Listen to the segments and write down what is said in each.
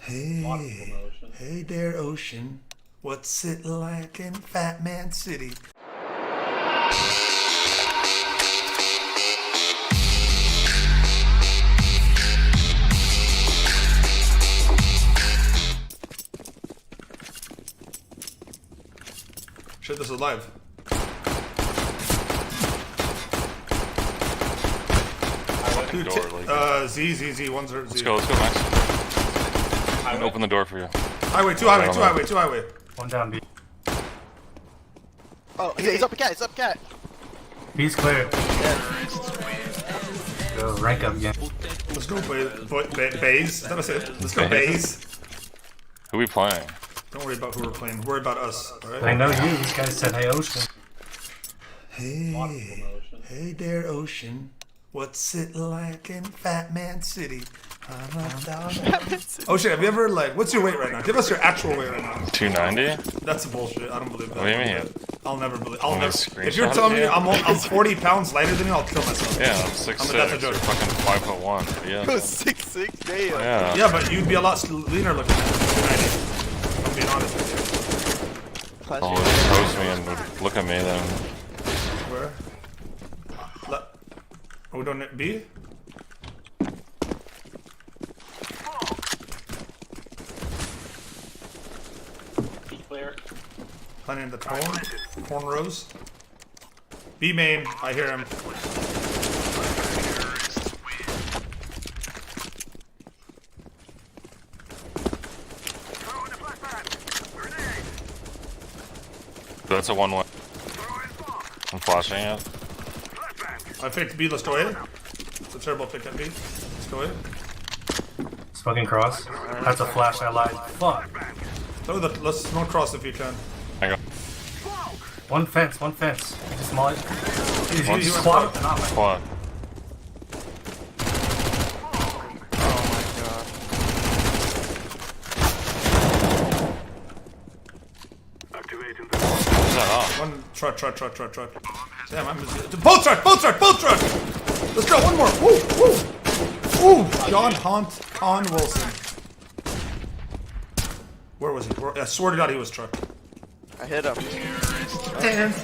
Hey, hey there, Ocean. What's it like in Fat Man City? Shit, this is live. Dude, Z, one's Z. Let's go, Max. I'm gonna open the door for you. Highway, two highway. One down, B. Oh, he's up a cat, B's clear. Go, rank up again. Let's go, Baze. Is that what I said? Let's go, Baze. Who we playing? Don't worry about who we're playing. Worry about us, alright? I know you. These guys said, hey, Ocean. Hey there, Ocean. What's it like in Fat Man City? I'm a dog. Ocean, have you ever, like, what's your weight right now? Give us your actual weight right now. 290? That's bullshit. I don't believe that. What do you mean? I'll never believe. If Screenshot you're telling me it? I'm 40 pounds lighter than you, I'll kill myself. Yeah, I'm 6'6". That's a joke. You're fucking 5'1". Yeah. 6'6", damn. Yeah. Yeah, but you'd be a lot leaner looking than 290. I'm being honest with you. Oh, just toast me and would look at me then. Where? Are we doing it B? Clear. Planning the cornrows. B main, I hear him. That's a one-way. I'm flashing it. I picked B, let's go A. It's a terrible pick at B. Let's go A. Smoking cross. That's a flash, I lied. Fuck. Let's smoke cross if you can. Hang on. One fence. You can small it. One He's squad. squad. Squad. Who's that off? One truck. Damn, I'm busy. Both truck! Let's go, one more. Woo! John Con Wilson. Where was he? I swear to God he was truck. I hit him. Dance.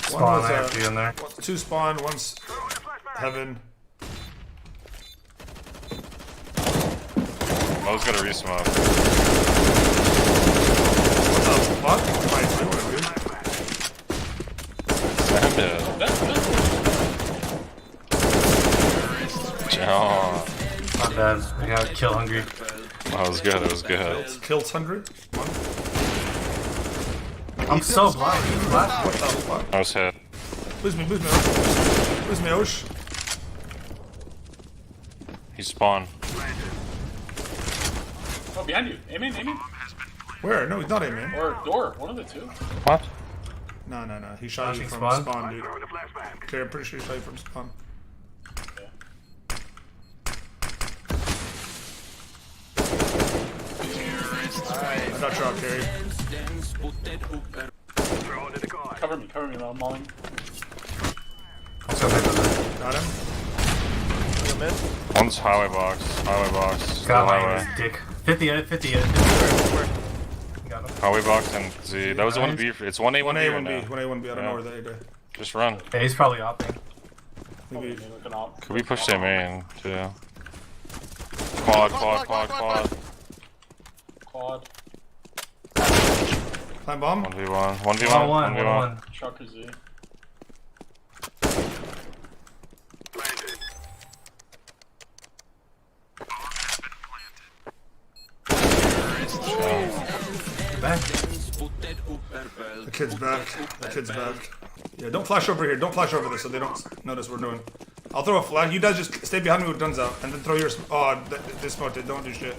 Spawn, I have you in there. Two spawn, one's heaven. Mo's got a re-smoke. What the fuck? What am I doing, dude? Send it. John. Not bad. I got kill hungry. That was good. Killed 100? I'm so blind. What the fuck? I was hit. Lose me, Osh. He spawned. Oh, behind you. Aiming. Where? No, he's not aiming. Or door. One of the two. What? No. He shot you from spawn, dude. Okay, I'm pretty sure he shot you from spawn. I got you out, Carrie. Cover me while I'm mauling. Let's go back to the... Got him. One's highway box. Got highway. my dick. 50 at it. Got him. Highway box and Z. That was one B. It's 1A, 1B. 1A, 1B. I don't know where they are. Just run. Yeah, he's probably opting. Maybe. Could we push them in too? Quad. Climb bomb. 1v1. 1v1. Chuck or Z. Back. The kid's back. Yeah, don't flash over here. Don't flash over this so they don't notice we're doing. I'll throw a flash. You guys just stay behind me with guns out and then throw yours. Oh, they smoked it. Don't do shit.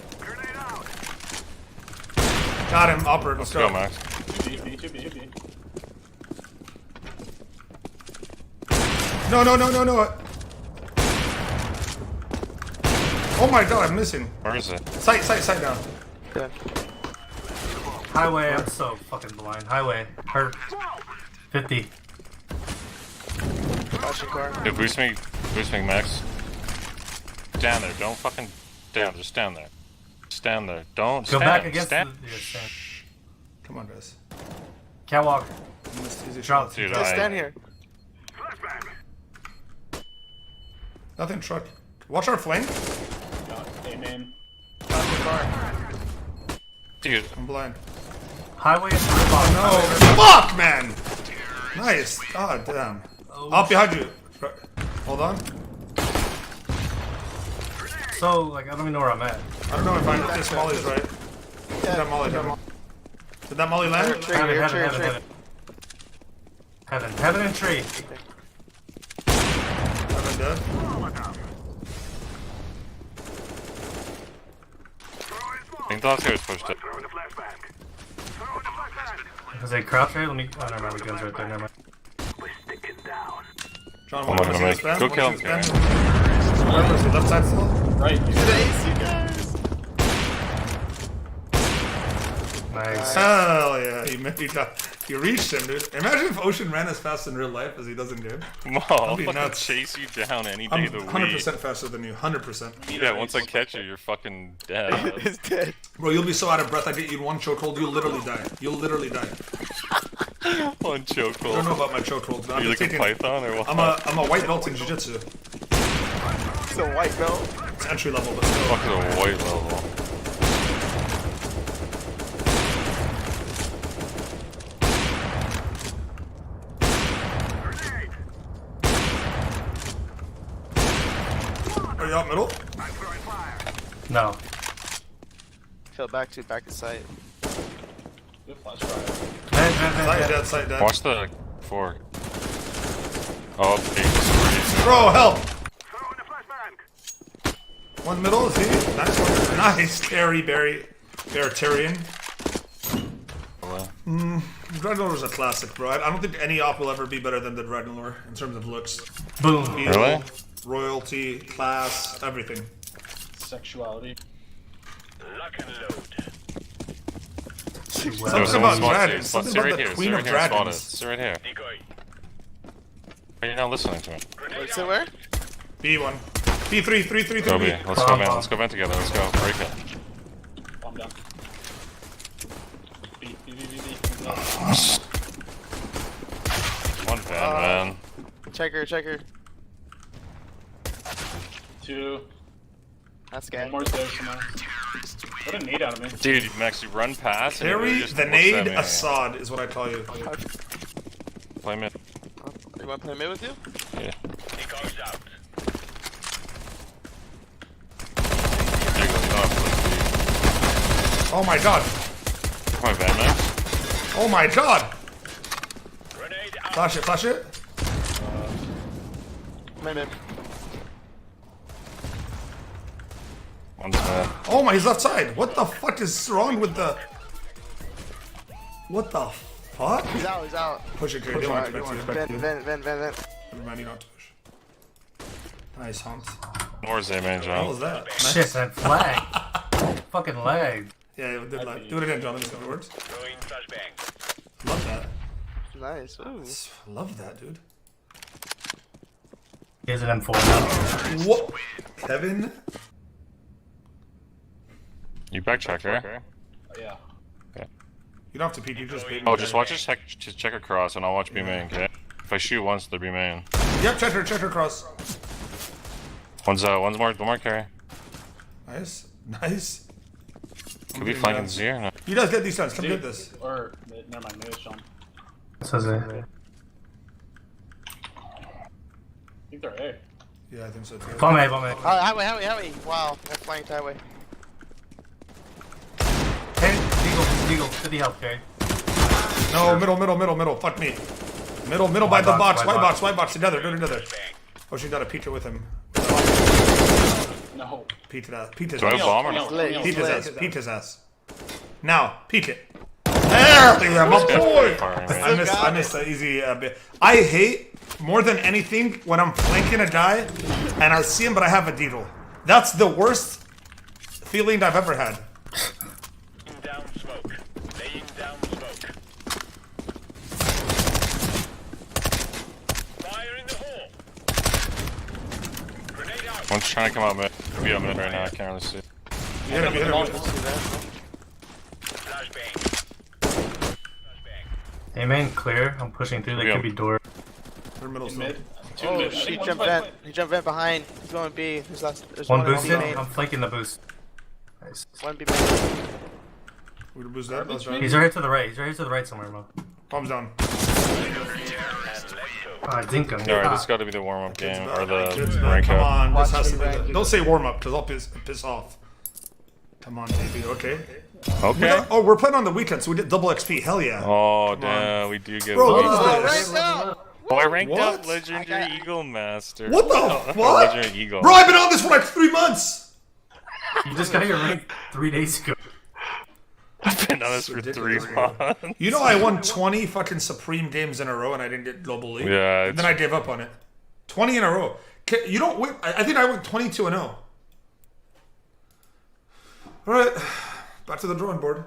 Got him. Upper. Let's go. Max. B. No. Oh my God, I'm missing. Where is it? Sight down. Good. Highway, I'm so fucking blind. Highway. Hurt. 50. Flashing car. Dude, boost me max. Stand there, don't fucking down, just stand there. Stand there, don't Go stand. back against stand. the stand. Come on, guys. Catwalk. Easy Drop. shots. Dude, Just stand here. Nothing truck. Watch our flank. Amen. Flashing car. Dude, I'm blind. Highway is the bottom. No. Fuck, man. Nice. God damn. Up behind you. Hold on. So, like, I don't even know where I'm at. I don't know if I this Molly's right. Did that Molly land? Did that Molly land? Tree here, tree, tree. Heaven and tree. Heaven dead. I think the last guy was pushed it. Is it crouch right? Let me. Oh, never mind. The gun's right there. Never mind. John, I'm what not do gonna you make. see this Go band? kill What do him, you see this band? Where is he? Left side still? Right. Today's you guys. Nice. Hell yeah. You reached him, dude. Imagine if Ocean ran as fast in real life as he does in game. Mo, I'll be fucking nuts. chase you down any day I'm of the week. 100% faster than you. 100%. Yeah, once I catch you, you're fucking dead. It's dead. Bro, you'll be so out of breath. I get you in one chokehold. You'll literally die. You'll literally die. One I don't chokehold. know about my chokehold. Are you like a python or what? I'm a white belt in jiu-jitsu. It's a white belt. It's entry level, but still. Fuck is a white level. Are you out middle? No. Fell back to sight. Good flash fire. Sight dead, sight dead. Watch the fork. Oh, okay. Bro, help! One middle, is he? Nice one. Nice, Terry Beartarian. Dreadnought is a classic, bro. I don't think any op will ever be better than the Dreadnought in terms of looks. Boom. Feel, Really? royalty, class, everything. Sexuality. Something about dragons. Something Sit about right the here. Queen Sit of right here. Spot it. Dragons. Sit right here. Why are you not listening to me? Wait, so where? B1. B3, 3, 3, 3, Go B. 3. Let's go vent. Let's go vent together. Let's go. Break it. Bomb down. B. One van, man. Checker. 2. That's One good. more there somewhere. What a nade out of me. Dude, Max, you run past and Terry, you just the looks nade at me. Assad is what I call you. Play mid. You want to play mid with you? Yeah. Oh my god. Come on, van, Max. Oh my god. Flash it. Mid. One's mid. Oh my, he's left side. What the fuck is wrong with the... What the fuck? He's out. Push it, Kerry. They won't expect you. Vent. Never mind, you don't have to push. Nice, Hunt. More's A main, What John. was that? Nice. Shit, that flag. Fucking lag. Yeah, it did lag. Do it again, John. Let me see if it works. Love that. Nice. Ooh. Love that, dude. Here's an M4 now. What? Kevin? You back checker. Yeah. You don't have to peek, you just bait me. Oh, just watch us check across and I'll watch B main, okay? If I shoot once, they're B main. Yep, check her cross. One's one more carry. Nice. Could be flanking Z or no? You guys get these guns. Come get this. Or, never mind, maybe it's Sean. This is it. I think they're A. Yeah, I think so too. Bomb A. Highway. Wow, that's flying highway. Hey, Deagle. City health, okay? No, middle. Fuck me. Middle by the box. White box. Together. Oh, she got a Peter with him. No. Pete his Do I have ass. bomb or no? Pete his ass. Now, Pete it. There we are, my boy. Firing, man. I missed the easy bit. I hate more than anything when I'm flanking a guy and I see him but I have a deedle. That's the worst feeling I've ever had. Laying down smoke. Fire in the hole. One's trying to come out mid. Be out mid right now. I can't really see. You hit him, you hit him. Let's see that. Hey man, clear. I'm pushing through. They Yeah. could be door. They're middle still. Mid. Two Oh, mid. he jumped vent. He jumped vent behind. He's going B. There's One one in boosted. B main. I'm flanking the boost. Nice. One B main. We would boost that. That's right. He's right here to the right. He's right here to the right somewhere, Mo. Palms down. Oh, I think him. Alright, this got to be the warm up game or Kids the back. rank Come up. on, this Watch has to me be. back. Don't say warm up, because I'll piss off. Come on, baby. Okay. Okay. Oh, we're playing on the weekend, so we did double XP. Hell yeah. Oh damn, we do get. Bro, leads. what is Oh, this? right now. Oh, I ranked What? up Legendary Eagle Master. What the what? Legendary Eagle. Bro, I've been on this for like 3 months. You just got your rank 3 days ago. I've been on this for 3 ridiculous, bro. months. You know I won 20 fucking Supreme games in a row and I didn't get global league. Yeah, And then I gave up on it. 20 in a row. You don't win. I think I went 22-0. All right, back to the drawing board.